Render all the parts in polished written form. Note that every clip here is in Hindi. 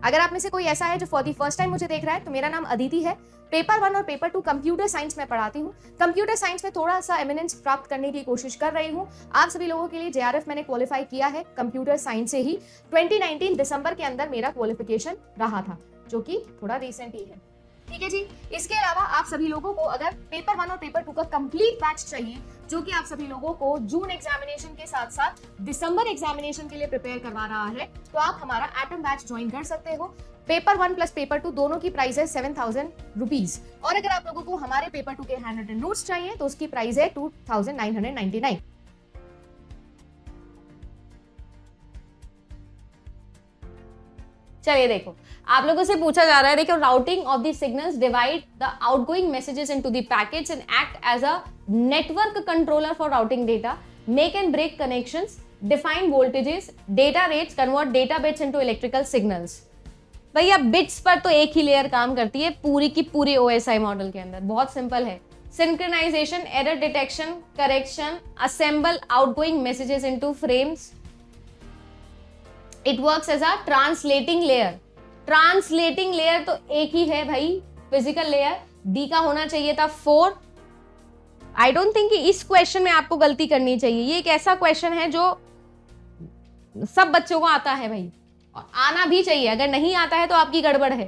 अगर आप में से कोई ऐसा है जो फॉर द फर्स्ट टाइम मुझे देख रहा है, तो मेरा नाम अदिति है। पेपर 1 और पेपर 2 कंप्यूटर साइंस में पढ़ाती हूँ। कंप्यूटर साइंस में थोड़ा सा एमिनेंस प्राप्त करने की कोशिश कर रही हूँ। आप सभी लोगों के लिए जेआरएफ मैंने क्वालिफाई किया है कंप्यूटर साइंस से ही। 2019 दिसंबर के अंदर मेरा क्वालिफिकेशन रहा था, जो कि थोड़ा रिसेंट ही है। ठीक है जी। इसके अलावा आप सभी लोगों को अगर पेपर 1 और पेपर 2 का कंप्लीट बैच चाहिए, जो कि आप सभी लोगों को जून एग्जामिनेशन के साथ साथ दिसंबर एग्जामिनेशन के लिए प्रिपेयर करवा रहा है, तो आप हमारा एटम बैच ज्वाइन कर सकते हो। पेपर 1 प्लस पेपर 2 दोनों की प्राइस है 7,000 रुपीज, और अगर आप लोगों को हमारे पेपर 2 के हैंड रिटन नोट्स चाहिए तो उसकी प्राइस है 2,999। चलिए देखो, आप लोगों से पूछा जा रहा है, देखो, routing of the signals divide the outgoing messages into the packets and act as a network controller for routing data, make and break connections, define voltages, data rates, convert data bits into electrical signals. भैया बिट्स पर तो एक ही लेयर काम करती है पूरी की पूरी ओएसआई मॉडल के अंदर, बहुत सिंपल है। Synchronization, error detection, correction, assemble outgoing messages into frames. It works as a translating layer. Translating layer तो एक ही है भाई, फिजिकल लेयर। डी का होना चाहिए था 4। आई डोंट थिंक कि इस क्वेश्चन में आपको गलती करनी चाहिए। ये एक ऐसा क्वेश्चन है जो सब बच्चों को आता है भाई, और आना भी चाहिए। अगर नहीं आता है तो आपकी गड़बड़ है।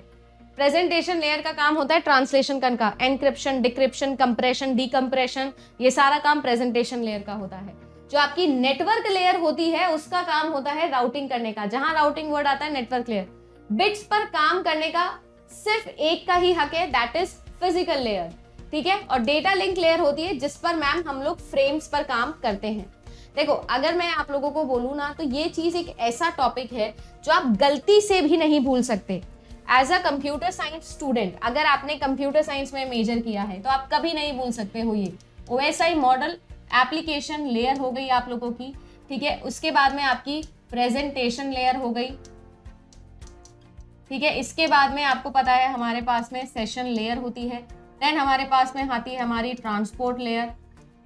प्रेजेंटेशन लेयर का काम होता है ट्रांसलेशन का, एनक्रिप्शन, डिक्रिप्शन, कंप्रेशन, डीकंप्रेशन, ये सारा काम प्रेजेंटेशन लेयर का होता है। जो आपकी नेटवर्क लेयर होती है उसका काम होता है राउटिंग करने का। जहां राउटिंग वर्ड आता है नेटवर्क लेयर। बिट्स पर काम करने का सिर्फ एक का ही हक है, दैट इज फिजिकल लेयर। ठीक है। और डेटा लिंक लेयर होती है जिस पर मैम हम लोग फ्रेम्स पर काम करते हैं। देखो, अगर मैं आप लोगों को बोलूँ ना, तो ये चीज एक ऐसा टॉपिक है जो आप गलती से भी नहीं भूल सकते। As a computer science student, अगर आपने कंप्यूटर साइंस में मेजर किया है तो आप कभी नहीं भूल सकते हो ये ओएसआई मॉडल एप्लीकेशन लेयर हो गई आप लोगों की। ठीक है। उसके बाद में आपकी प्रेजेंटेशन लेयर हो गई। ठीक है। इसके बाद में आपको पता है हमारे पास में सेशन लेयर होती है। देन हमारे पास में आती है हमारी ट्रांसपोर्ट लेयर।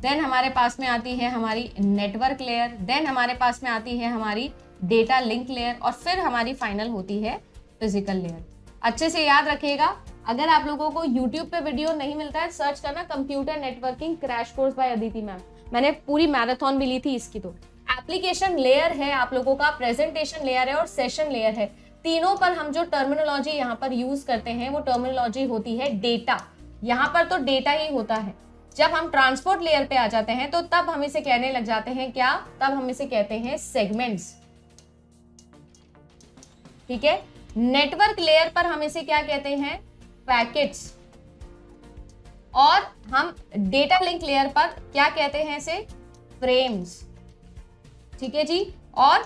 देन हमारे पास में आती है हमारी नेटवर्क लेयर। देन हमारे पास में आती है हमारी डेटा लिंक लेयर, और फिर हमारी फाइनल होती है फिजिकल लेयर। अच्छे से याद रखिएगा। अगर आप लोगों को YouTube पे वीडियो नहीं मिलता है, सर्च करना computer networking crash course by Aditi ma'am. मैंने पूरी मैराथन भी ली थी इसकी। तो एप्लीकेशन लेयर है आप लोगों का, प्रेजेंटेशन लेयर है और सेशन लेयर है। तीनों पर हम जो टर्मिनोलॉजी यहाँ पर यूज करते हैं वो टर्मिनोलॉजी होती है डेटा। यहाँ पर तो डेटा ही होता है। जब हम ट्रांसपोर्ट लेयर पे आ जाते हैं तो तब हम इसे कहने लग जाते हैं क्या? तब हम इसे कहते हैं सेगमेंट्स। ठीक है। नेटवर्क लेयर पर हम इसे क्या कहते हैं? पैकेट्स। और हम डेटा लिंक लेयर पर क्या कहते हैं इसे? फ्रेम्स। ठीक है जी। और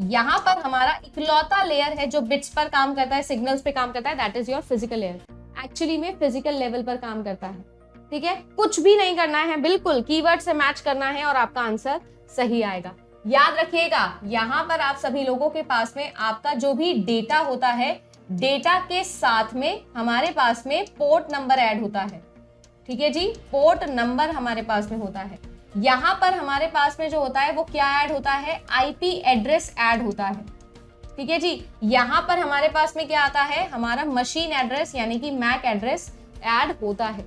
यहां पर हमारा इकलौता लेयर है जो बिट्स पर काम करता है, सिग्नल्स पे काम करता है, that is your physical layer. Actually में फिजिकल लेवल पर काम करता है। ठीक है। कुछ भी नहीं करना है, बिल्कुल कीवर्ड से मैच करना है और आपका आंसर सही आएगा। याद रखिएगा, यहां पर आप सभी लोगों के पास में आपका जो भी डेटा होता है, डेटा के साथ में हमारे पास में पोर्ट नंबर ऐड होता है। ठीक है जी। पोर्ट नंबर हमारे पास में होता है। यहां पर हमारे पास में जो होता है वो क्या ऐड होता है? आईपी एड्रेस ऐड होता है। ठीक है जी। यहां पर हमारे पास में क्या आता है? हमारा मशीन एड्रेस यानी कि मैक एड्रेस ऐड होता है।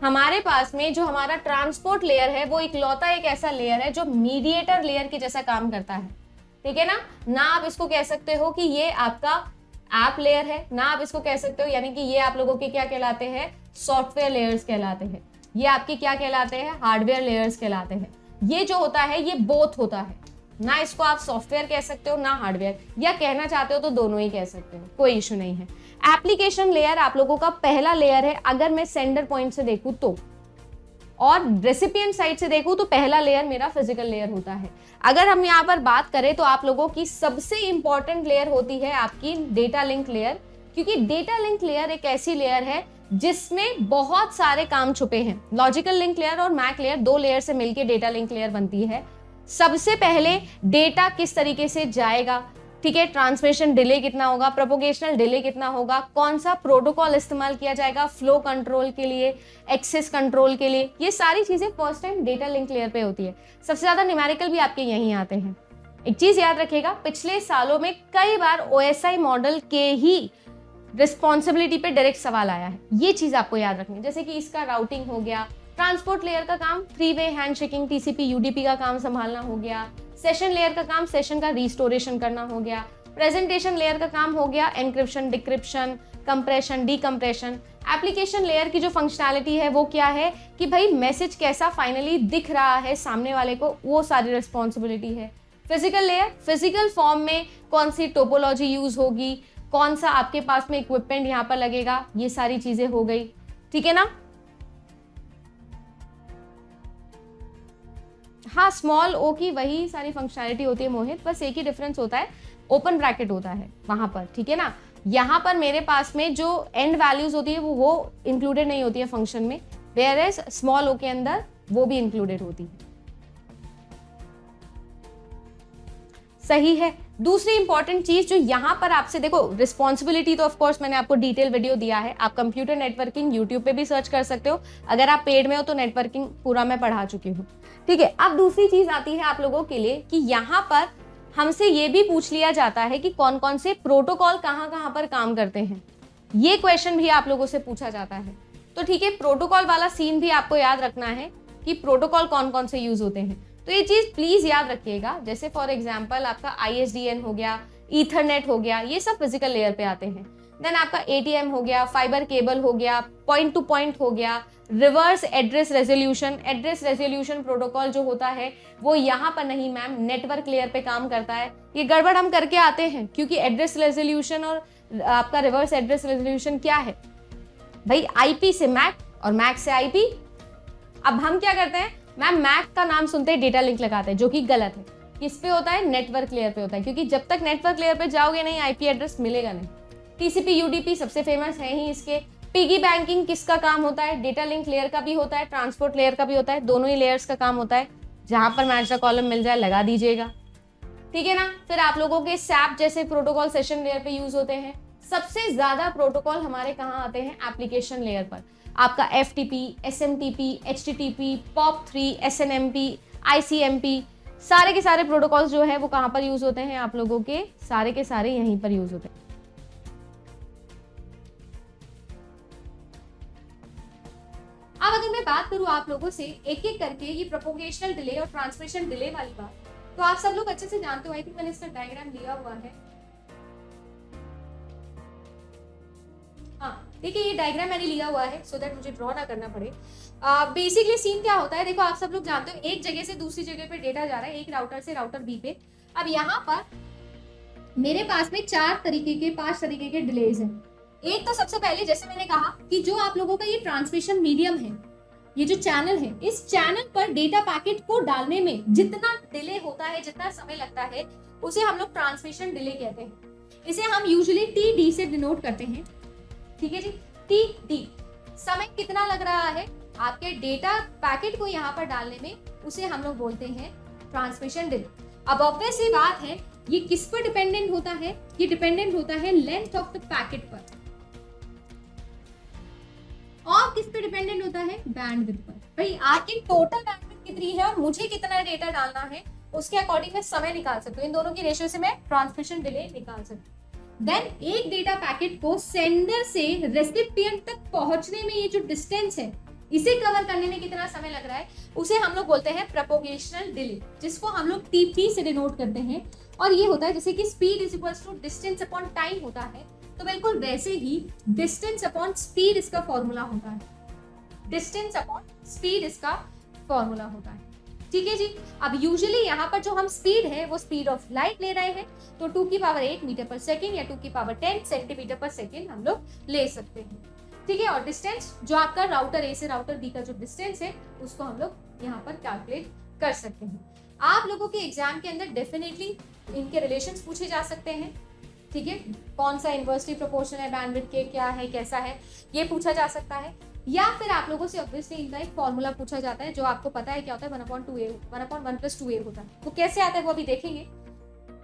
हमारे पास में जो हमारा ट्रांसपोर्ट लेयर है वो इकलौता एक ऐसा लेयर है जो मीडिएटर लेयर के जैसा काम करता है। ठीक है ना आप इसको कह सकते हो कि ये आपका ऐप लेयर है, ना आप इसको कह सकते हो यानी कि ये आप लोगों के क्या कहलाते हैं? सॉफ्टवेयर लेयर्स कहलाते हैं। ये आपके क्या कहलाते हैं? हार्डवेयर लेयर्स कहलाते हैं। ये जो होता है ये बोथ होता है, ना इसको आप सॉफ्टवेयर कह सकते हो ना हार्डवेयर, या कहना चाहते हो तो दोनों ही कह सकते हो, कोई इशू नहीं है। एप्लीकेशन लेयर आप लोगों का पहला लेयर है अगर मैं सेंडर पॉइंट से देखूं तो, और रेसिपिएंट साइड से देखूं तो पहला लेयर मेरा फिजिकल लेयर होता है। अगर हम यहाँ पर बात करें तो आप लोगों की सबसे इंपॉर्टेंट लेयर होती है आपकी डेटा लिंक लेयर, क्योंकि डेटा लिंक लेयर एक ऐसी लेयर है जिसमें बहुत सारे काम छुपे हैं। लॉजिकल लिंक लेयर और मैक लेयर, दो लेयर से मिलकर डेटा लिंक लेयर बनती है। सबसे पहले डेटा किस तरीके से जाएगा, ठीक है, ट्रांसमिशन डिले कितना होगा, प्रोपोगेशनल डिले कितना होगा, कौन सा प्रोटोकॉल इस्तेमाल किया जाएगा फ्लो कंट्रोल के लिए, एक्सेस कंट्रोल के लिए, ये सारी चीजें first time data link layer पे होती है। सबसे ज्यादा न्यूमेरिकल भी आपके यहीं आते हैं। एक चीज याद रखिएगा, पिछले सालों में कई बार OSI मॉडल के ही रिस्पॉन्सिबिलिटी पे डायरेक्ट सवाल आया है, ये चीज आपको याद रखनी है। जैसे कि इसका राउटिंग हो गया, ट्रांसपोर्ट लेयर का काम 3-वे हैंडशेकिंग TCP UDP का काम संभालना हो गया, सेशन लेयर का काम सेशन का रिस्टोरेशन करना हो गया, प्रेजेंटेशन लेयर का काम हो गया encryption, decryption, compression, decompression. Application layer की जो फंक्शनैलिटी है वो क्या है कि भाई मैसेज कैसा फाइनली दिख रहा है सामने वाले को, वो सारी रिस्पॉन्सिबिलिटी है। फिजिकल लेयर, फिजिकल फॉर्म में कौन सी टोपोलॉजी यूज होगी, कौन सा आपके पास में इक्विपमेंट यहाँ पर लगेगा, ये सारी चीजें हो गई, ठीक है ना। हाँ, स्मॉल ओ की वही सारी फंक्शनैलिटी होती है मोहित, बस एक ही डिफरेंस होता है, ओपन ब्रैकेट होता है वहां पर, ठीक है ना। यहाँ पर मेरे पास में जो एंड वैल्यूज होती है वो इंक्लूडेड नहीं होती है फंक्शन में, वेयर एज स्मॉल ओ के अंदर वो भी इंक्लूडेड होती है। सही है। दूसरी इंपॉर्टेंट चीज जो यहाँ पर आपसे देखो, रिस्पॉन्सिबिलिटी तो ऑफ कोर्स मैंने आपको डिटेल वीडियो दिया है, आप कंप्यूटर नेटवर्किंग यूट्यूब पे भी सर्च कर सकते हो, अगर आप पेड में हो तो नेटवर्किंग पूरा मैं पढ़ा चुकी हूँ, ठीक है। अब दूसरी चीज आती है आप लोगों के लिए कि यहाँ पर हमसे ये भी पूछ लिया जाता है कि कौन कौन से प्रोटोकॉल कहाँ पर काम करते हैं, ये क्वेश्चन भी आप लोगों से पूछा जाता है। तो ठीक है, प्रोटोकॉल वाला सीन भी आपको याद रखना है कि प्रोटोकॉल कौन कौन से यूज होते हैं, तो ये चीज प्लीज याद रखिएगा। जैसे फॉर एग्जांपल आपका ISDN हो गया, ईथरनेट हो गया, ये सब फिजिकल लेयर पे आते हैं। देन आपका ATM हो गया, फाइबर केबल हो गया, पॉइंट टू पॉइंट हो गया, रिवर्स एड्रेस रेजोल्यूशन प्रोटोकॉल जो होता है वो यहाँ पर नहीं मैम, नेटवर्क लेयर पे काम करता है। ये गड़बड़ हम करके आते हैं क्योंकि एड्रेस रेजोल्यूशन और आपका रिवर्स एड्रेस रेजोल्यूशन क्या है भाई, IP से मैक और मैक से IP। अब हम क्या करते हैं मैम, मैक का नाम सुनते ही डेटा लिंक लगाते हैं, जो कि गलत है। किस पे होता है, नेटवर्क लेयर पे होता है, क्योंकि जब तक नेटवर्क लेयर पे जाओगे नहीं IP एड्रेस मिलेगा नहीं। TCP UDP सबसे फेमस है ही इसके। पिगी बैंकिंग किसका काम होता है, डेटा लिंक लेयर का भी होता है, ट्रांसपोर्ट लेयर का भी होता है, दोनों ही लेयर्स का काम होता है। जहां पर मैच द कॉलम मिल जाए लगा दीजिएगा, ठीक है ना। फिर आप लोगों के SAP जैसे प्रोटोकॉल सेशन लेयर पे यूज होते हैं। सबसे ज्यादा प्रोटोकॉल हमारे कहाँ आते हैं, एप्लीकेशन लेयर पर। आपका FTP, SMTP, HTTP, POP3, SNMP, ICMP, सारे के सारे प्रोटोकॉल्स जो है वो कहाँ पर यूज होते हैं, आप लोगों के सारे यहीं पर यूज होते हैं। अब अगर मैं बात करूं आप लोगों से एक एक करके ये प्रोपोगेशनल डिले और ट्रांसमिशन डिले वाली बात, तो आप सब लोग अच्छे से जानते हो, आई थिंक मैंने इसका डायग्राम लिया हुआ है। हाँ देखिए, ये डायग्राम मैंने लिया हुआ है सो दैट मुझे ड्रॉ ना करना पड़े। बेसिकली सीन क्या होता है, देखो आप सब लोग जानते हो, एक जगह से दूसरी जगह पे डेटा जा रहा है, एक राउटर से राउटर B पे। अब यहाँ पर मेरे पास में 5 तरीके के डिलेज हैं। एक तो सबसे पहले जैसे मैंने कहा कि जो आप लोगों का ये ट्रांसमिशन मीडियम है, ये जो चैनल है, इस चैनल पर डेटा पैकेट को डालने में जितना डिले होता है, जितना समय लगता है, उसे हम लोग ट्रांसमिशन डिले कहते हैं। इसे हम यूजुअली TD से डिनोट करते हैं, ठीक है जी। TD समय कितना लग रहा है आपके डेटा पैकेट को यहाँ पर डालने में, उसे हम लोग बोलते हैं ट्रांसमिशन डिले। अब ऑब्वियस सी बात है, ये किस पर डिपेंडेंट होता है, ये डिपेंडेंट होता है लेंथ ऑफ द पैकेट पर, और किस पे डिपेंडेंट होता है, बैंडविड्थ पर। भाई आपकी टोटल बैंडविड्थ कितनी है और मुझे कितना डेटा डालना है, उसके अकॉर्डिंग मैं समय निकाल सकती हूँ। इन दोनों की रेशियो से मैं ट्रांसमिशन डिले निकाल सकती हूँ। देन एक डेटा पैकेट को सेंडर से रेसिपिएंट तक पहुंचने में ये जो डिस्टेंस है, इसे कवर करने में कितना समय लग रहा है, उसे हम लोग बोलते हैं प्रोपोगेशनल डिले, जिसको हम लोग TP से डिनोट करते हैं। और ये होता है जैसे कि speed is equals to distance upon time होता है, तो बिल्कुल वैसे ही डिस्टेंस अपॉन स्पीड इसका फॉर्मूला होता है। डिस्टेंस अपॉन स्पीड इसका फॉर्मूला होता है, ठीक है जी। अब यूजुअली यहाँ पर जो हम स्पीड है वो स्पीड ऑफ लाइट ले रहे हैं, तो 2 की पावर 8 मीटर पर सेकेंड या 2 की पावर 10 सेंटीमीटर पर सेकेंड हम लोग ले सकते हैं, ठीक है। और डिस्टेंस जो आपका राउटर A से राउटर B का जो डिस्टेंस है, उसको हम लोग यहाँ पर कैलकुलेट कर सकते हैं। आप लोगों के एग्जाम के अंदर डेफिनेटली इनके रिलेशंस पूछे जा सकते हैं, ठीक है। कौन सा इन्वर्सली प्रोपोर्शनल है बैंडविड्थ के, क्या है, कैसा है, ये पूछा जा सकता है। या फिर आप लोगों से ऑब्वियसली इनका एक फॉर्मूला पूछा जाता है, जो आपको पता है क्या होता है, 1/1 + 2a वो कैसे आता है वो अभी देखेंगे।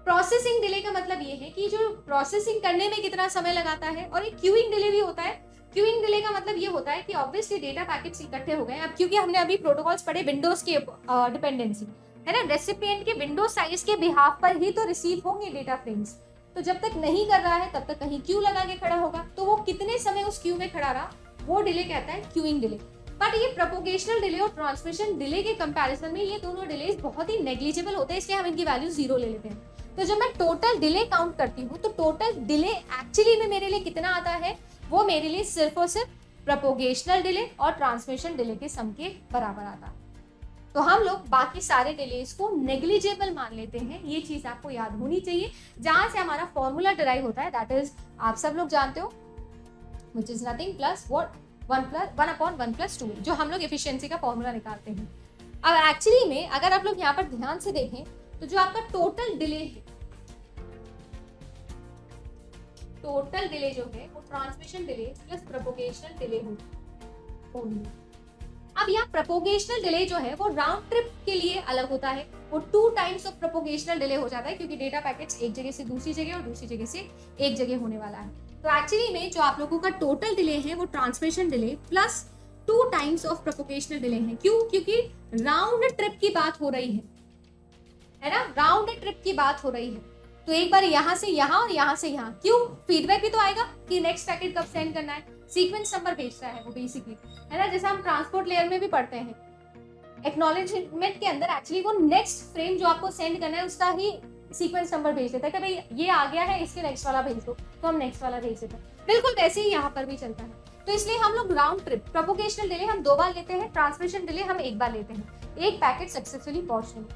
प्रोसेसिंग डिले का मतलब ये है कि जो प्रोसेसिंग करने में कितना समय लगाता है, और एक क्यूइंग डिले भी होता है। क्यूइंग डिले का मतलब ये होता है कि ऑब्वियसली डेटा पैकेट्स इकट्ठे हो गए। अब क्योंकि हमने अभी प्रोटोकॉल्स पढ़े विंडोज के डिपेंडेंसी, है ना, रेसिपिएंट के विंडो साइज के बिहाफ पर ही तो रिसीव होंगे डेटा फ्रेम्स। तो जब तक नहीं कर रहा है तब तक कहीं क्यू लगा के खड़ा होगा, तो वो कितने समय उस क्यू में खड़ा रहा, वो डिले कहता है क्यूइंग डिले। बट ये प्रोपोगेशनल डिले और ट्रांसमिशन डिले के कंपैरिजन में ये दोनों डिलेज बहुत ही नेग्लिजिबल होते हैं, इसलिए हम इनकी वैल्यू 0 ले लेते हैं। तो जब मैं टोटल डिले काउंट करती हूँ तो टोटल डिले एक्चुअली में मेरे लिए कितना आता है, वो मेरे लिए सिर्फ और सिर्फ प्रोपोगेशनल डिले और ट्रांसमिशन डिले के सम के बराबर आता है। तो हम लोग बाकी सारे डिलेज को नेग्लिजिबल मान लेते हैं, ये चीज आपको याद होनी चाहिए। जहां से हमारा फॉर्मूला डिराइव होता है दैट इज आप सब लोग जानते हो, which is nothing plus what 1/1 + 2, जो हम लोग एफिशिएंसी का फॉर्मूला निकालते हैं। अब एक्चुअली में अगर आप लोग यहाँ पर ध्यान से देखें तो जो आपका टोटल डिले है, टोटल डिले जो है वो ट्रांसमिशन डिले प्लस प्रोपोगेशनल डिले होगी। अब यहाँ प्रोपोगेशनल डिले जो है वो राउंड ट्रिप के लिए अलग होता है, वो 2 टाइम्स ऑफ प्रोपोगेशनल डिले हो जाता है, क्योंकि डेटा पैकेट्स एक जगह से दूसरी जगह और दूसरी जगह से एक जगह होने वाला है। तो एक्चुअली में जो आप लोगों का टोटल डिले है वो transmission delay plus 2 times of propagational delay है। क्यों? क्योंकि राउंड ट्रिप की बात हो रही है ना, राउंड ट्रिप की बात हो रही है। तो एक बार यहाँ से यहाँ और यहाँ से यहाँ, क्यों? फीडबैक भी तो आएगा कि नेक्स्ट पैकेट कब सेंड करना है, सीक्वेंस नंबर भेजता है वो बेसिकली, है ना, जैसे हम ट्रांसपोर्ट लेयर में भी पढ़ते हैं। एक्नॉलेजमेंट के अंदर एक्चुअली वो नेक्स्ट फ्रेम जो आपको सेंड करना है उसका ही सीक्वेंस नंबर भेज देता है कि भाई ये आ गया है, इसके नेक्स्ट वाला भेज दो, तो हम नेक्स्ट वाला भेज देते हैं। बिल्कुल वैसे ही यहाँ पर भी चलता है। तो इसलिए हम लोग राउंड ट्रिप प्रोपोगेशनल डिले हम 2 बार लेते हैं, ट्रांसमिशन डिले हम 1 बार लेते हैं, एक पैकेट सक्सेसफुली पहुंचने में।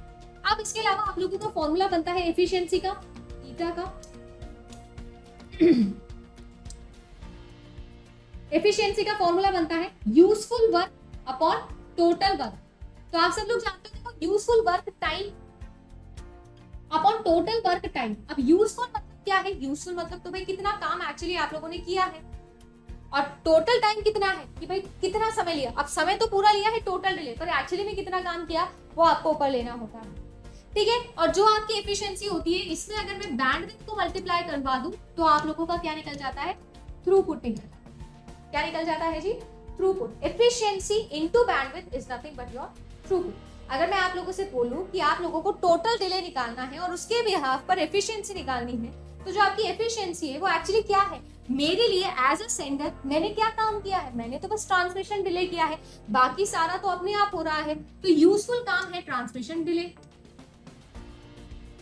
अब इसके अलावा आप लोगों का फॉर्मूला बनता है एफिशिएंसी का, ईटा का एफिशिएंसी का फॉर्मूला बनता है useful work upon total work. तो आप सब लोग जानते हो useful work time upon total work time. अब यूजफुल मतलब क्या है? यूजफुल मतलब तो भाई कितना काम एक्चुअली आप लोगों ने किया है, और टोटल टाइम कितना है कि भाई कितना समय लिया। अब समय तो पूरा लिया है टोटल डिले, पर एक्चुअली में कितना काम किया वो आपको ऊपर लेना होता है, ठीक है। और जो आपकी एफिशिएंसी होती है, इसमें अगर मैं बैंडविड्थ को मल्टीप्लाई करवा दूं तो आप लोगों का क्या निकल जाता है? थ्रूपुट निकल जाता है। क्या निकल जाता है जी? Throughput. Efficiency into bandwidth is nothing but your throughput. अगर मैं आप लोगों से बोलूं कि आप लोगों को टोटल डिले निकालना है और उसके बिहाफ पर एफिशिएंसी निकालनी है, तो जो आपकी एफिशिएंसी है वो एक्चुअली क्या है? मेरे लिए एज अ सेंडर मैंने क्या काम किया है? मैंने तो बस ट्रांसमिशन डिले किया है, बाकी सारा तो अपने आप हो रहा है। तो यूजफुल काम है ट्रांसमिशन डिले,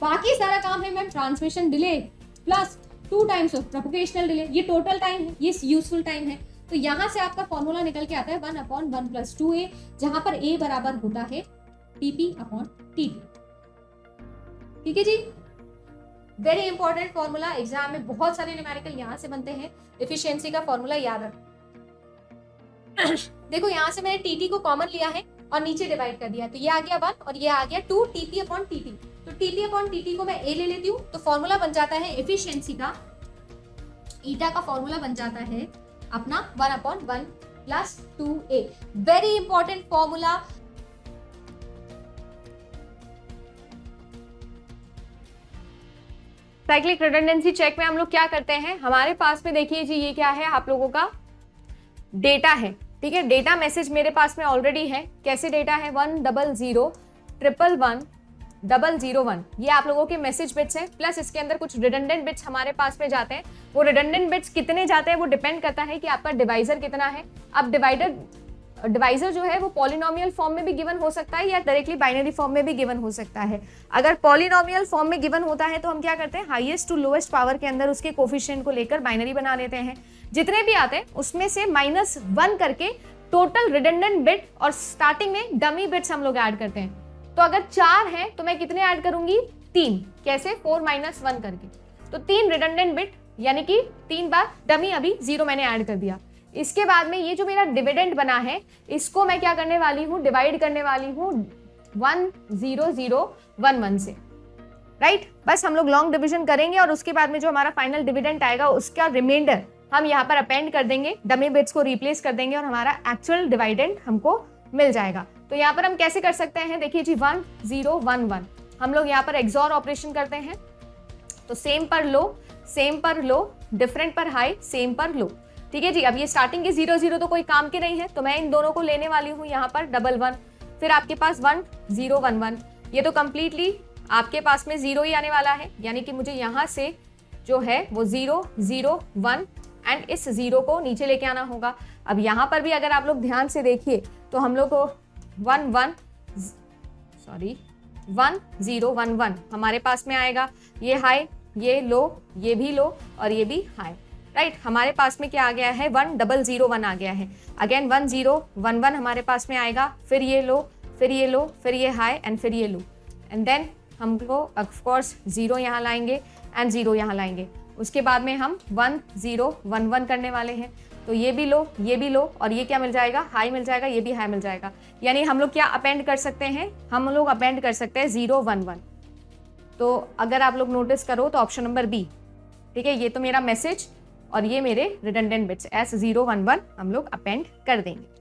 बाकी सारा काम है ma'am transmission delay plus 2 times of propagational delay. ये टोटल टाइम है, ये यूजफुल टाइम है। तो यहाँ से आपका फॉर्मूला निकल के आता है 1/1 + 2a, जहां पर a बराबर होता है TP/TT। ठीक है जी, वेरी इंपॉर्टेंट फॉर्मूला, एग्जाम में बहुत सारे न्यूमेरिकल यहाँ से बनते हैं। एफिशिएंसी का फॉर्मूला याद रख। देखो यहाँ से मैंने TT को कॉमन लिया है और नीचे डिवाइड कर दिया, तो ये आ गया 1 और ये आ गया 2 TP/TT। तो TP/TT को मैं a ले लेती हूँ, तो फॉर्मूला बन जाता है एफिशिएंसी का, ईटा का फॉर्मूला बन जाता है अपना 1/1 + 2a। Very important formula. Cyclic redundancy check में हम लोग क्या करते हैं, हमारे पास में देखिए जी ये क्या है, आप लोगों का डेटा है, ठीक है। डेटा मैसेज मेरे पास में ऑलरेडी है। कैसे डेटा है? 1001111 ये आप लोगों के मैसेज बिट्स हैं, प्लस इसके अंदर कुछ रिडंडेंट बिट्स हमारे पास में जाते हैं। वो रिडंडेंट बिट्स कितने जाते हैं वो डिपेंड करता है कि आपका डिवाइजर कितना है। अब डिवाइजर जो है वो पॉलिनोमियल फॉर्म में भी गिवन हो सकता है या डायरेक्टली बाइनरी फॉर्म में भी गिवन हो सकता है। अगर पॉलिनोमियल फॉर्म में गिवन होता है तो हम क्या करते हैं, हाईएस्ट टू लोएस्ट पावर के अंदर उसके कोफिशिएंट को लेकर बाइनरी बना लेते हैं। जितने भी आते हैं उसमें से -1 करके टोटल रिडंडेंट बिट और स्टार्टिंग में डमी बिट्स हम लोग ऐड करते हैं। तो अगर 4 है तो मैं कितने ऐड करूंगी? 3। कैसे? 4 - 1 करके। तो 3 रिडंडेंट बिट यानी कि 3 बार डमी, अभी 0 मैंने ऐड कर दिया। इसके बाद में ये जो मेरा डिविडेंड बना है इसको मैं क्या करने वाली हूँ? डिवाइड करने वाली हूँ 10011 से, राइट। बस हम लोग लॉन्ग डिवीजन करेंगे और उसके बाद में जो हमारा फाइनल डिविडेंड आएगा उसका रिमाइंडर हम यहाँ पर अपेंड कर देंगे, डमी बिट्स को रिप्लेस कर देंगे और हमारा एक्चुअल डिविडेंड हमको मिल जाएगा। तो यहाँ पर हम कैसे कर सकते हैं? देखिए जी 1011 हम लोग यहाँ पर एक्सॉर ऑपरेशन करते हैं। तो सेम पर लो, डिफरेंट पर हाई, सेम पर लो, ठीक है जी। अब ये स्टार्टिंग के 0 तो कोई काम के नहीं है, तो मैं इन दोनों को लेने वाली हूँ यहाँ पर 11, फिर आपके पास 1011, ये तो कंप्लीटली आपके पास में 0 ही आने वाला है, यानी कि मुझे यहाँ से जो है वो 0 0 1 एंड इस 0 को नीचे लेके आना होगा। अब यहाँ पर भी अगर आप लोग ध्यान से देखिए तो हम लोग को 1 0 1 1 हमारे पास में आएगा। ये हाई, ये लो, ये भी लो और ये भी हाई, राइट। हमारे पास में क्या आ गया है 1 0 0 1 आ गया है। अगेन 1 0 1 1 हमारे पास में आएगा, फिर ये लो, फिर ये लो, फिर ये हाई एंड फिर ये लो, एंड देन हमको ऑफ कोर्स 0 यहाँ लाएंगे एंड 0 यहाँ लाएंगे। उसके बाद में हम 1 0 1 1 करने वाले हैं, तो ये भी लो, ये भी लो और ये क्या मिल जाएगा, हाई मिल जाएगा, ये भी हाई मिल जाएगा। यानी हम लोग क्या अपेंड कर सकते हैं, हम लोग अपेंड कर सकते हैं 0 1 1। तो अगर आप लोग नोटिस करो तो ऑप्शन नंबर बी, ठीक है, ये तो मेरा मैसेज और ये मेरे रिडंडेंट बिट्स एस 0 1 1 हम लोग अपेंड कर देंगे।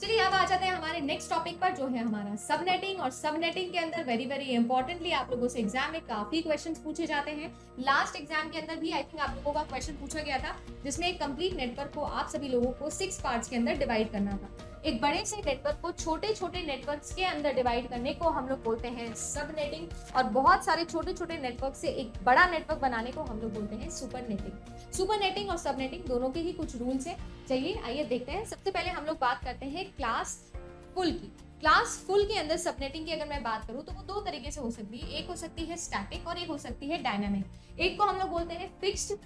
चलिए अब आ जाते हैं हमारे नेक्स्ट टॉपिक पर, जो है हमारा सबनेटिंग। और सबनेटिंग के अंदर वेरी वेरी इंपॉर्टेंटली आप लोगों से एग्जाम में काफी क्वेश्चंस पूछे जाते हैं। लास्ट एग्जाम के अंदर भी आई थिंक आप लोगों का क्वेश्चन पूछा गया था, जिसमें एक कंप्लीट नेटवर्क को आप सभी लोगों को 6 पार्ट्स के अंदर डिवाइड करना था। एक बड़े से नेटवर्क को छोटे छोटे नेटवर्क्स के अंदर डिवाइड करने को हम लोग बोलते हैं सबनेटिंग, और बहुत सारे छोटे छोटे नेटवर्क से एक बड़ा नेटवर्क बनाने को हम लोग बोलते हैं सुपरनेटिंग। सुपरनेटिंग और सबनेटिंग दोनों के ही कुछ रूल्स हैं। चलिए आइए देखते हैं। सबसे पहले हम लोग बात करते हैं क्लास फुल की। क्लास फुल के अंदर सबनेटिंग की अगर मैं बात करूं तो वो 2 तरीके से हो सकती है। एक हो सकती है स्टैटिक और एक हो सकती है डायनामिक। एक को हम लोग बोलते हैं fixed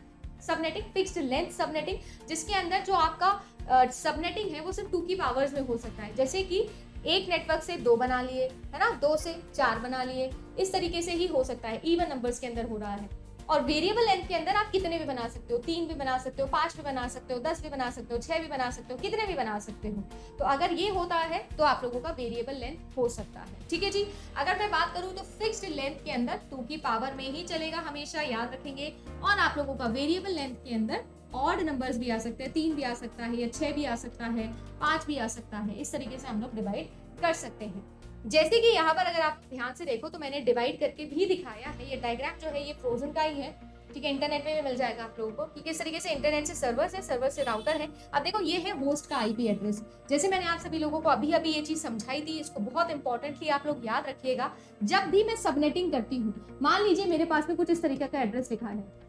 subnetting, fixed length subnetting, जिसके अंदर जो आपका सबनेटिंग है वो सिर्फ 2 की पावर्स में हो सकता है। जैसे कि एक नेटवर्क से 2 बना लिए, है ना, 2 से 4 बना लिए, इस तरीके से ही हो सकता है। इवन नंबर्स के अंदर हो रहा है। और वेरिएबल लेंथ के अंदर आप कितने भी बना सकते हो, 3 भी बना सकते हो, 5 भी बना सकते हो, 10 भी बना सकते हो, 6 भी बना सकते हो, कितने भी बना सकते हो। तो अगर ये होता है तो आप लोगों का वेरिएबल लेंथ हो सकता है। ठीक है जी। अगर मैं बात करूं तो फिक्स्ड लेंथ के अंदर 2 की पावर में ही चलेगा, हमेशा याद रखेंगे। और आप लोगों का वेरिएबल लेंथ के अंदर ऑड नंबर्स भी आ सकते हैं, 3 भी आ सकता है या 6 भी आ सकता है, 5 भी आ सकता है। इस तरीके से हम लोग डिवाइड कर सकते हैं। जैसे कि यहाँ पर अगर आप ध्यान से देखो तो मैंने डिवाइड करके भी दिखाया है। ये डायग्राम जो है ये फ्रोजन का ही है, ठीक है, इंटरनेट में भी मिल जाएगा आप लोगों को कि किस तरीके से इंटरनेट से सर्वर्स है, सर्वर से राउटर है। अब देखो ये है होस्ट का आईपी एड्रेस। जैसे मैंने आप सभी लोगों को अभी अभी ये चीज समझाई थी, इसको बहुत इंपॉर्टेंटली आप लोग याद रखिएगा। जब भी मैं सबनेटिंग करती हूँ, मान लीजिए मेरे पास में कुछ इस तरीके का एड्रेस लिखा है,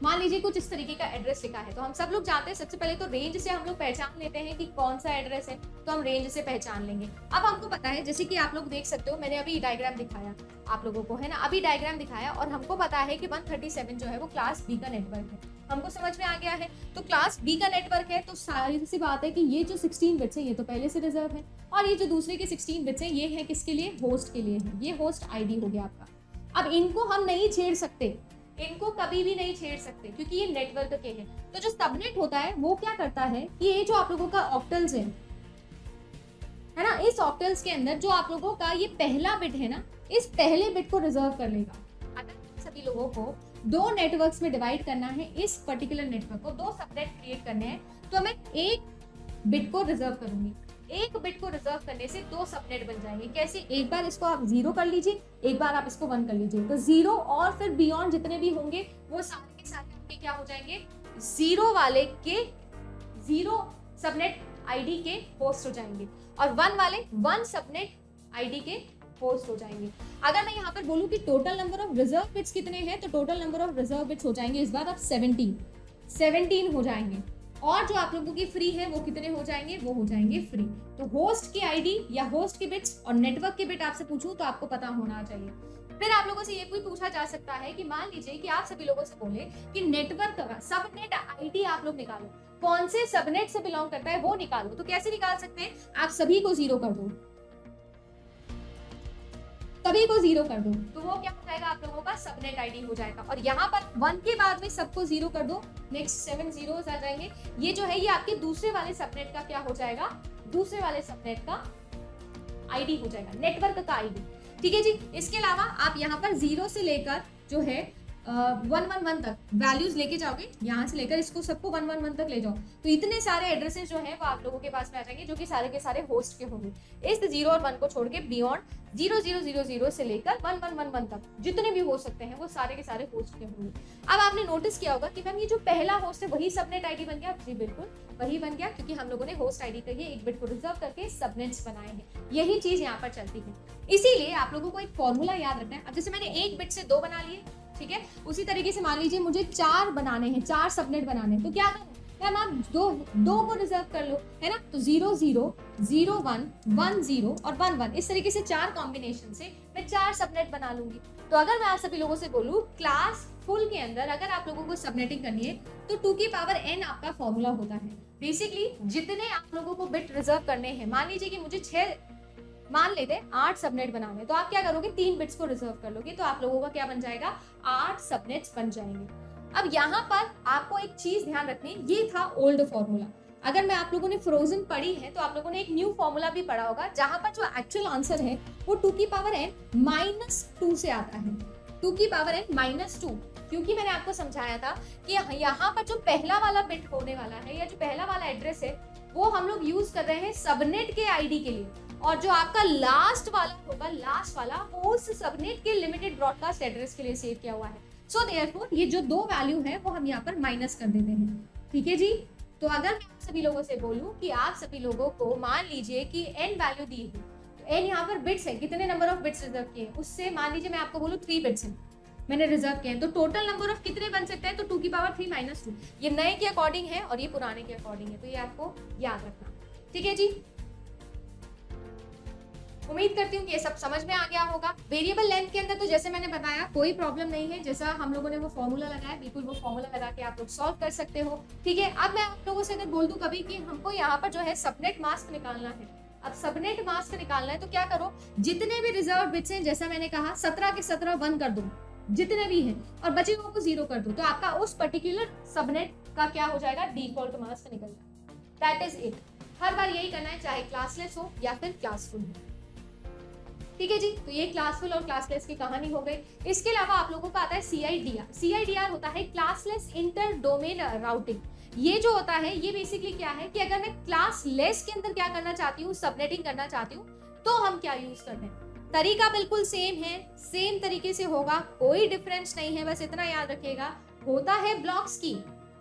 मान लीजिए कुछ इस तरीके का एड्रेस लिखा है, तो हम सब लोग जानते हैं सबसे पहले तो रेंज से हम लोग पहचान लेते हैं कि कौन सा एड्रेस है, तो हम रेंज से पहचान लेंगे। अब हमको पता है, जैसे कि आप लोग देख सकते हो, मैंने अभी डायग्राम दिखाया आप लोगों को, है ना, अभी डायग्राम दिखाया, और हमको पता है कि 137 जो है वो क्लास बी का नेटवर्क है। हमको समझ में आ गया है। तो क्लास बी का नेटवर्क है, तो सारी सी बात है कि ये जो 16 बिट्स है ये तो पहले से रिजर्व है, और ये जो दूसरे के 16 बिट्स है ये है किसके लिए, होस्ट के लिए है। ये होस्ट आईडी हो गया आपका। अब इनको हम नहीं छेड़ सकते, इनको कभी भी नहीं छेड़ सकते, क्योंकि ये नेटवर्क के हैं। तो जो सबनेट होता है वो क्या करता है कि ये जो आप लोगों का ऑक्टल्स है ना, इस ऑक्टल्स के अंदर जो आप लोगों का ये पहला बिट है ना, इस पहले बिट को रिजर्व कर लेगा। अगर सभी लोगों को 2 नेटवर्क्स में डिवाइड करना है, इस पर्टिकुलर नेटवर्क को 2 सबनेट क्रिएट करने हैं, तो मैं एक बिट को रिजर्व करूंगी। एक बिट को रिजर्व करने से 2 सबनेट बन जाएंगे। कैसे, एक बार इसको आप 0 कर लीजिए, एक बार आप इसको 1 कर लीजिए, तो 0 और फिर बियॉन्ड जितने भी होंगे वो सारे के सारे आपके क्या हो जाएंगे, 0 वाले के 0 सबनेट आईडी के होस्ट हो जाएंगे, और 1 वाले 1 सबनेट आईडी के होस्ट हो जाएंगे। अगर मैं यहाँ पर बोलूँ कि total number of reserve bits कितने हैं, तो total number of reserve bits हो जाएंगे इस बार आप 17 हो जाएंगे, और जो आप लोगों की फ्री है वो कितने हो जाएंगे, वो हो जाएंगे फ्री। तो होस्ट की आईडी या होस्ट के बिट्स और नेटवर्क के बिट आपसे पूछूं तो आपको पता होना चाहिए। फिर आप लोगों से ये भी पूछा जा सकता है कि मान लीजिए कि आप सभी लोगों से बोले कि नेटवर्क का सबनेट आईडी आप लोग निकालो, कौन से सबनेट से बिलोंग करता है वो निकालो। तो कैसे निकाल सकते हैं, आप सभी को 0 कर दो, सभी को 0 कर दो, तो वो क्या हो जाएगा, आप लोगों का सबनेट आईडी हो जाएगा। और यहाँ पर 1 के बाद में सबको 0 कर दो, नेक्स्ट 7 zeros आ जाएंगे। ये जो है ये आपके दूसरे वाले सबनेट का क्या हो जाएगा, दूसरे वाले सबनेट का आईडी हो जाएगा, नेटवर्क का आईडी। ठीक है जी। इसके अलावा आप यहाँ पर 0 से लेकर जो है 111 तक वैल्यूज लेके जाओगे, यहाँ से लेकर इसको सबको 111 तक ले जाओ, तो इतने सारे एड्रेसेस जो हैं वो आप लोगों के पास में आ जाएंगे, जो कि सारे के सारे होस्ट के होंगे। इस 0 और 1 को छोड़ के बियॉन्ड 0000 से लेकर 1111 तक जितने भी हो सकते हैं वो सारे के सारे होस्ट के होंगे। अब आपने नोटिस किया होगा कि मैम ये जो पहला होस्ट है वही सबनेट आईडी बन गया। जी बिल्कुल वही बन गया, क्योंकि हम लोगों ने होस्ट आईडी का ये एक बिट को रिजर्व करके सबनेट्स बनाए हैं। यही चीज यहाँ पर चलती है, इसीलिए आप लोगों को एक फॉर्मूला याद रखना है। अब जैसे मैंने एक बिट से 2 बना लिए, ठीक है, उसी तरीके से मान लीजिए मुझे 4 बनाने हैं, 4 सबनेट बनाने हैं, तो क्या करूं मैम, आप दो को रिजर्व कर लो, है ना। तो 00, 01, 10 और 11 इस तरीके से 4 कॉम्बिनेशन से मैं 4 सबनेट बना लूंगी। तो अगर मैं आप सभी लोगों से बोलूं क्लास फुल के अंदर अगर आप लोगों को सबनेटिंग करनी है तो 2 की पावर n आपका फॉर्मूला होता है। बेसिकली जितने आप लोगों को बिट रिजर्व करने हैं, मान लीजिए कि मुझे मान लेते 8 सबनेट बनाने, तो आप क्या करोगे 3 बिट्स को रिजर्व कर लोगे, तो आप लोगों का क्या बन जाएगा 8 सबनेट्स बन जाएंगे। अब यहाँ पर आपको एक चीज ध्यान रखनी, ये था ओल्ड फॉर्मूला। अगर मैं आप लोगों ने फ्रोजन पढ़ी है तो आप लोगों ने एक न्यू फॉर्मूला भी पढ़ा होगा, जहां पर जो एक्चुअल आंसर है वो 2 की पावर n -2 से आता है। 2 की पावर n -2, क्योंकि मैंने आपको समझाया था कि यहाँ पर जो पहला वाला बिट होने वाला है या जो पहला वाला एड्रेस है वो हम लोग यूज कर रहे हैं सबनेट के आईडी के लिए, और जो आपका लास्ट वाला होगा, लास्ट वाला वो उस सबनेट के लिमिटेड ब्रॉडकास्ट एड्रेस के लिए सेव किया हुआ है। सो देयरफॉर ये जो 2 वैल्यू है वो हम यहाँ पर माइनस कर देते हैं, ठीक है जी। तो अगर मैं आप सभी लोगों से बोलूं कि आप सभी लोगों को मान लीजिए कि n वैल्यू दी है, तो n यहाँ पर बिट्स है, कितने नंबर ऑफ बिट्स रिजर्व किए, उससे मान लीजिए मैं आपको बोलूं 3 बिट्स हैं मैंने रिजर्व किए हैं, तो टोटल नंबर ऑफ कितने बन सकते हैं, तो 2 की पावर 3 -2। ये नए के अकॉर्डिंग है और ये पुराने के अकॉर्डिंग है, तो ये आपको याद रखना, ठीक है जी। उम्मीद करती हूँ कि ये सब समझ में आ गया होगा। वेरिएबल लेंथ के अंदर तो जैसे मैंने बताया कोई प्रॉब्लम नहीं है, जैसा हम लोगों ने वो फॉर्मूला लगाया बिल्कुल वो फॉर्मूला लगा के आप लोग सॉल्व कर सकते हो, ठीक है। अब मैं आप लोगों से अगर बोल दूं कभी कि हमको यहाँ पर जो है सबनेट मास्क निकालना है, अब सबनेट मास्क निकालना है तो क्या करो, जितने भी रिजर्व बिट्स हैं जैसा मैंने कहा 17 के 17 1 कर दो, जितने भी हैं, और बचे हुए को 0 कर दो, तो आपका उस पर्टिकुलर सबनेट का क्या हो जाएगा, डिफॉल्ट मास्क निकल जाएगा। That is it. हर बार यही करना है, चाहे क्लासलेस हो या फिर क्लासफुल हो, ठीक है जी। तो ये क्लासफुल और क्लासलेस की कहानी हो गई। इसके अलावा आप लोगों को आता है CIDR। CIDR होता है क्लासलेस इंटर डोमेन राउटिंग। ये जो होता है ये बेसिकली क्या है कि अगर मैं क्लासलेस के अंदर क्या करना चाहती हूँ, सबनेटिंग करना चाहती हूँ, तो हम क्या यूज करते हैं, तरीका बिल्कुल सेम है, सेम तरीके से होगा, कोई डिफरेंस नहीं है, बस इतना याद रखिएगा होता है ब्लॉक्स की,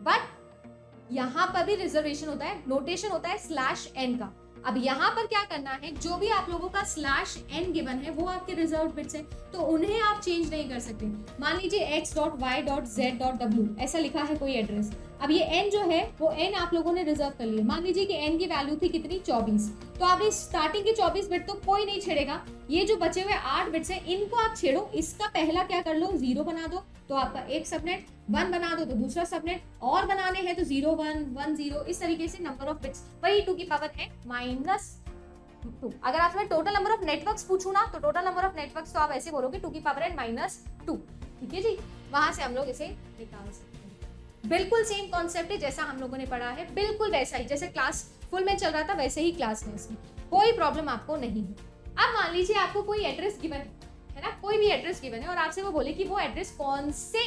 बट यहाँ पर भी रिजर्वेशन होता है, नोटेशन होता है /n का। अब यहाँ पर क्या करना है, जो भी आप लोगों का /n गिवन है वो आपके रिजर्व बिट्स हैं, तो उन्हें आप चेंज नहीं कर सकते। मान लीजिए x.y.z.w ऐसा लिखा है कोई एड्रेस, अब ये n जो है वो n आप लोगों ने रिजर्व कर लिया, मान लीजिए कि n की वैल्यू थी कितनी 24, तो आप इस स्टार्टिंग के 24 बिट तो कोई नहीं छेड़ेगा, ये जो बचे हुए 8 बिट्स हैं इनको आप छेड़ो, इसका पहला क्या कर लो 0 बना दो, तो आपका एक सबनेट, 1 बना दो तो दूसरा सबनेट, और बनाने हैं तो 0 1 1 0, इस तरीके से नंबर ऑफ बिट्स वही 2 की पावर है -2। अगर आपने टोटल नंबर ऑफ नेटवर्क्स पूछू ना, तो टोटल नंबर ऑफ नेटवर्क्स तो आप ऐसे बोलोगे 2 की पावर है -2, ठीक है जी। वहां से हम लोग इसे निकाल सकते हैं। बिल्कुल सेम कॉन्सेप्ट है जैसा हम लोगों ने पढ़ा है, बिल्कुल वैसा ही, जैसे क्लास फुल में चल रहा था वैसे ही क्लास में, इसमें कोई प्रॉब्लम आपको नहीं है। अब मान लीजिए आपको कोई एड्रेस गिवन है ना, कोई भी एड्रेस गिवन है और आपसे वो बोले कि वो एड्रेस कौन से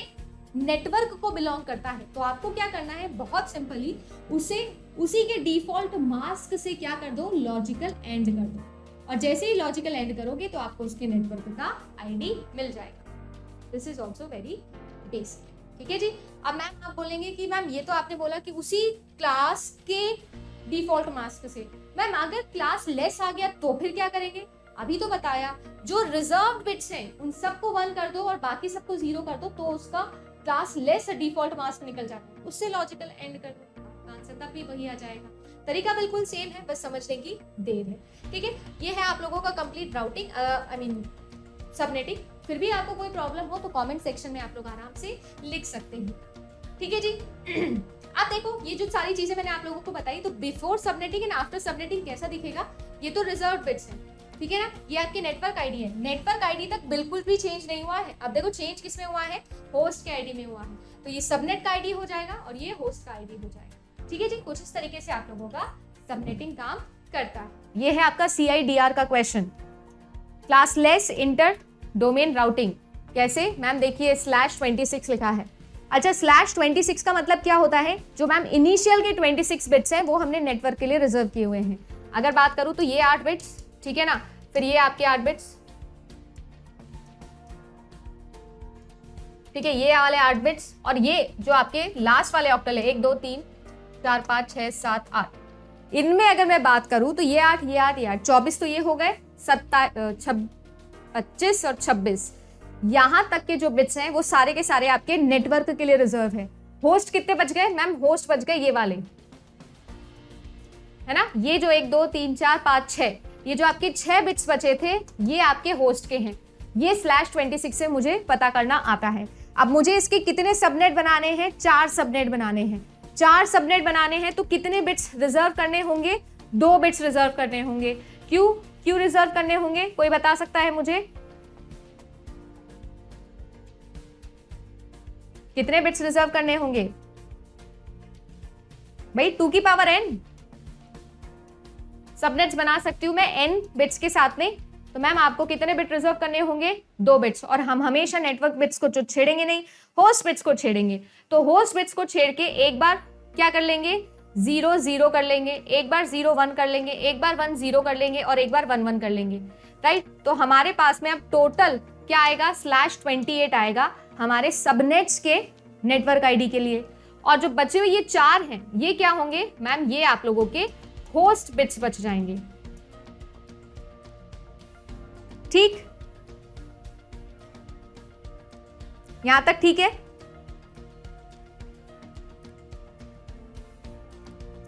नेटवर्क को बिलोंग करता है, तो आपको क्या करना है, बहुत सिंपली उसी के डिफॉल्ट मास्क से क्या कर दो, लॉजिकल एंड कर दो, और जैसे ही लॉजिकल एंड करोगे तो आपको उसके नेटवर्क का आईडी मिल जाएगा। This is also very basic, ठीक है जी। अब मैम आप बोलेंगे कि मैम ये तो आपने बोला कि उसी क्लास के डिफॉल्ट मास्क से, मैम अगर क्लास लेस आ गया तो फिर क्या करेंगे, अभी तो बताया जो रिजर्व बिट्स हैं उन सबको 1 कर दो और बाकी सबको 0 कर दो, तो उसका क्लास लेस डिफॉल्ट मास्क निकल जाता है, उससे लॉजिकल एंड कर दो, आंसर तब भी वही आ जाएगा। तरीका बिल्कुल सेम है, बस समझने की देर है, ठीक है। ये है आप लोगों का complete routing, I mean subnetting. फिर भी आपको कोई प्रॉब्लम हो तो कमेंट सेक्शन में आप लोग आराम से लिख सकते हैं, ठीक है जी। अब देखो ये जो सारी चीजें मैंने आप लोगों को बताई, तो before subnetting and after subnetting कैसा दिखेगा, ये तो रिजर्व बिट्स हैं, ठीक है ना, ये आपकी नेटवर्क आईडी है, नेटवर्क आईडी तक बिल्कुल भी चेंज नहीं हुआ है। अब देखो चेंज किस में हुआ है, होस्ट के आईडी में हुआ है, तो ये सबनेट का आईडी हो जाएगा और ये होस्ट का आईडी हो जाएगा, ठीक है जी। कुछ इस तरीके से आप लोगों का सबनेटिंग काम करता है। ये है आपका CIDR का question, classless inter domain routing कैसे मैम? देखिए /26 लिखा है। अच्छा, /26 का मतलब क्या होता है? जो मैम इनिशियल के 26 बिट्स हैं वो हमने नेटवर्क के लिए रिजर्व किए हुए हैं। अगर बात करूं तो ये 8 बिट्स, ठीक है ना, फिर ये आपके 8 बिट्स, ठीक है, ये वाले 8 बिट्स, और ये जो आपके लास्ट वाले ऑक्टल है 1 2 3 4 5 6 7 8, इनमें अगर मैं बात करूं तो ये 8 ये 8 ये 8 24 तो ये हो गए 25 और 26, यहां तक के जो बिट्स हैं वो सारे के सारे आपके नेटवर्क के लिए रिजर्व है। होस्ट कितने बच गए मैम? होस्ट बच गए ये वाले, है ना, ये जो 1 2 3 4 5 6, ये जो आपके 6 बिट्स बचे थे ये आपके होस्ट के हैं। ये /26 से मुझे पता करना आता है। अब मुझे इसके कितने सबनेट बनाने हैं? 4 सबनेट बनाने हैं। 4 सबनेट बनाने हैं तो कितने बिट्स रिजर्व करने होंगे? 2 बिट्स रिजर्व करने होंगे। क्यों रिजर्व करने होंगे? कोई बता सकता है मुझे? कितने बिट्स रिजर्व करने होंगे भाई? 2 की पावर n सबनेट्स बना सकती हूं मैं n बिट्स के साथ में, तो मैम आपको कितने बिट रिजर्व करने होंगे? 2 बिट्स। और हम हमेशा नेटवर्क बिट्स को छेड़ेंगे नहीं, होस्ट बिट्स को छेड़ेंगे। तो होस्ट बिट्स को छेड़ के एक बार क्या कर लेंगे? 0 0 कर लेंगे, एक बार 0 1 कर लेंगे, एक बार 1 0 कर लेंगे और एक बार 1 1 कर लेंगे, राइट। तो हमारे पास में अब टोटल क्या आएगा? /28 आएगा हमारे सबनेट्स के नेटवर्क आईडी के लिए। और जो बचे हुए ये 4 हैं ये क्या होंगे मैम? ये आप लोगों के होस्ट बिट्स बच जाएंगे, ठीक, यहां तक ठीक है?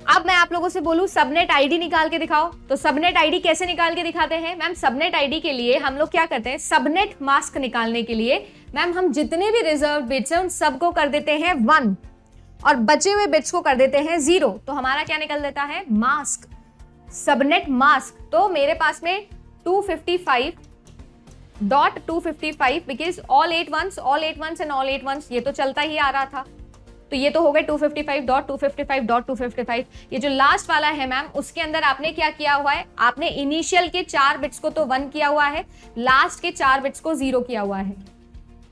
अब मैं आप लोगों से बोलूं सबनेट आईडी निकाल के दिखाओ, तो सबनेट आईडी कैसे निकाल के दिखाते हैं मैम? सबनेट आईडी के लिए हम लोग क्या करते हैं? सबनेट मास्क निकालने के लिए मैम हम जितने भी रिजर्व बिट्स हैं उन सबको कर देते हैं 1 और बचे हुए बिट्स को कर देते हैं 0, तो हमारा क्या निकल देता है? Mask, subnet mask. तो मेरे पास में 255.255 because all 8 ones and all 8 ones ये तो चलता ही आ रहा था, तो ये तो हो गए 255.255.255। ये जो लास्ट वाला है मैम उसके अंदर आपने क्या किया हुआ है? आपने इनिशियल के 4 बिट्स को तो 1 किया हुआ है, लास्ट के 4 बिट्स को 0 किया हुआ है।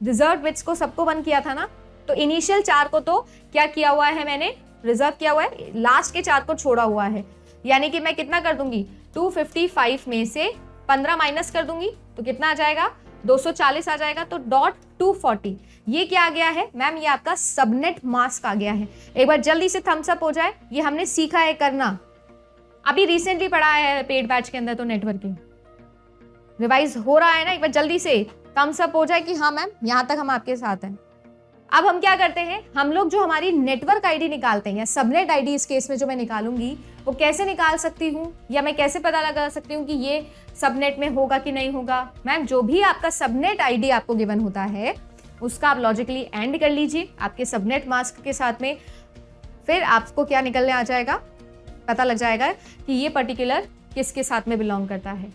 रिजर्व बिट्स को सबको 1 किया था ना, तो इनिशियल 4 को तो क्या किया हुआ है मैंने? रिजर्व किया हुआ है, लास्ट के 4 को छोड़ा हुआ है। यानी कि मैं कितना कर दूंगी? 255 में से 15 माइनस कर दूंगी तो कितना आ जाएगा? 240 आ जाएगा। तो .240 ये क्या आ गया है मैम? ये आपका सबनेट मास्क आ गया है। एक बार जल्दी से थम्स अप हो जाए, ये हमने सीखा है करना, अभी रिसेंटली पढ़ा है पेड बैच के अंदर, तो नेटवर्किंग रिवाइज हो रहा है ना। एक बार जल्दी से थम्स अप हो जाए कि हाँ मैम यहां तक हम आपके साथ हैं। अब हम क्या करते हैं? हम लोग जो हमारी नेटवर्क आईडी निकालते हैं या सबनेट आईडी इस केस में जो मैं निकालूंगी वो कैसे निकाल सकती हूँ, या मैं कैसे पता लगा सकती हूँ कि ये सबनेट में होगा कि नहीं होगा? मैम जो भी आपका सबनेट आईडी आपको गिवन होता है उसका आप लॉजिकली एंड कर लीजिए आपके सबनेट मास्क के साथ में, फिर आपको क्या निकलने आ जाएगा? पता लग जाएगा कि ये पर्टिकुलर किसके साथ में बिलोंग करता है।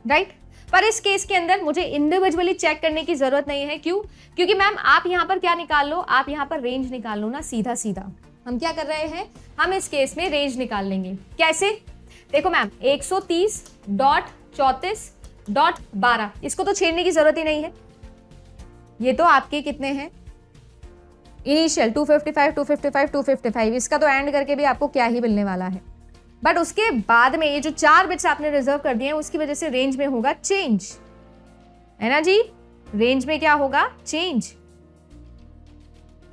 राइट पर इस केस के अंदर मुझे इंडिविजुअली चेक करने की जरूरत नहीं है। क्यों? क्योंकि मैम आप यहां पर क्या निकाल लो? आप यहां पर रेंज निकाल लो ना, सीधा सीधा। हम क्या कर रहे हैं? हम इस केस में रेंज निकाल लेंगे। कैसे? देखो मैम 130.34.12 इसको तो छेड़ने की जरूरत ही नहीं है। ये तो आपके कितने हैं? इनिशियल 255 255 255, इसका तो एंड करके भी आपको क्या ही मिलने वाला है। बट उसके बाद में ये जो 4 बिट्स आपने रिजर्व कर दिए हैं उसकी वजह से रेंज में होगा चेंज, है ना जी? रेंज में क्या होगा? चेंज।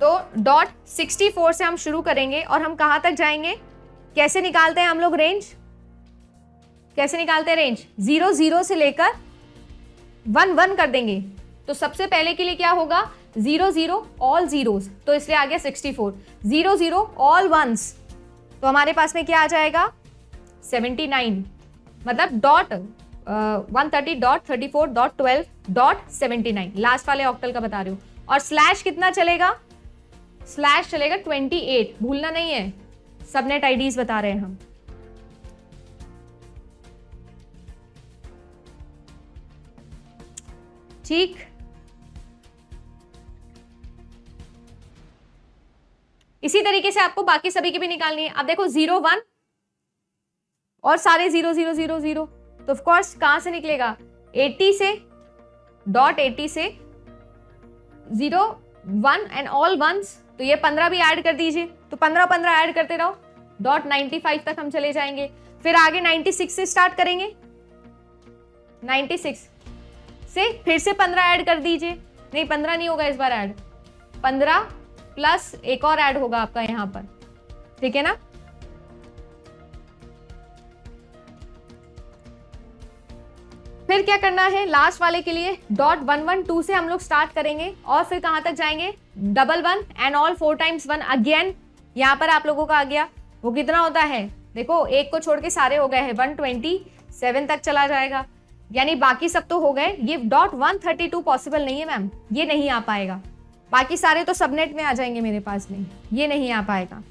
तो .64 से हम शुरू करेंगे और हम कहां तक जाएंगे? कैसे निकालते हैं हम लोग रेंज? कैसे निकालते हैं रेंज? 0 0 से लेकर 1 1 कर देंगे। तो सबसे पहले के लिए क्या होगा? 0 0 ऑल जीरोस, तो इसलिए आ गया 64। 0 0 ऑल वंस, तो हमारे पास में क्या आ जाएगा? 79, मतलब .130.34.12.79 लास्ट वाले ऑक्टल का बता रही हूं। और स्लैश कितना चलेगा? स्लैश चलेगा 28, भूलना नहीं है। सबनेट आईडीज बता रहे हैं हम। ठीक, इसी तरीके से आपको बाकी सभी की भी निकालनी है। अब देखो 0 1 और सारे 0 0 0 0, तो ऑफ कोर्स कहां से निकलेगा, 80 से, डॉट 80 से 0 1 एंड ऑल वंस, तो ये 15 भी ऐड कर दीजिए, तो 15 15 ऐड करते रहो, डॉट 95 तक हम चले जाएंगे। फिर आगे 96 से स्टार्ट करेंगे, 96 से फिर से 15 ऐड कर दीजिए, नहीं 15 नहीं होगा इस बार ऐड, 15 प्लस एक और ऐड होगा आपका यहां पर, ठीक है ना। फिर क्या करना है, लास्ट वाले के लिए डॉट 112 से हम लोग स्टार्ट करेंगे और फिर कहां तक जाएंगे, 11 एंड ऑल 4 टाइम्स 1 अगेन। यहां पर आप लोगों का आ गया, वो कितना होता है, देखो एक को छोड़ के सारे हो गए हैं, 127 तक चला जाएगा, यानी बाकी सब तो हो गए। ये डॉट 132 पॉसिबल नहीं है मैम, ये नहीं आ पाएगा, बाकी सारे तो सबनेट में आ जाएंगे मेरे पास में, ये नहीं आ पाएगा।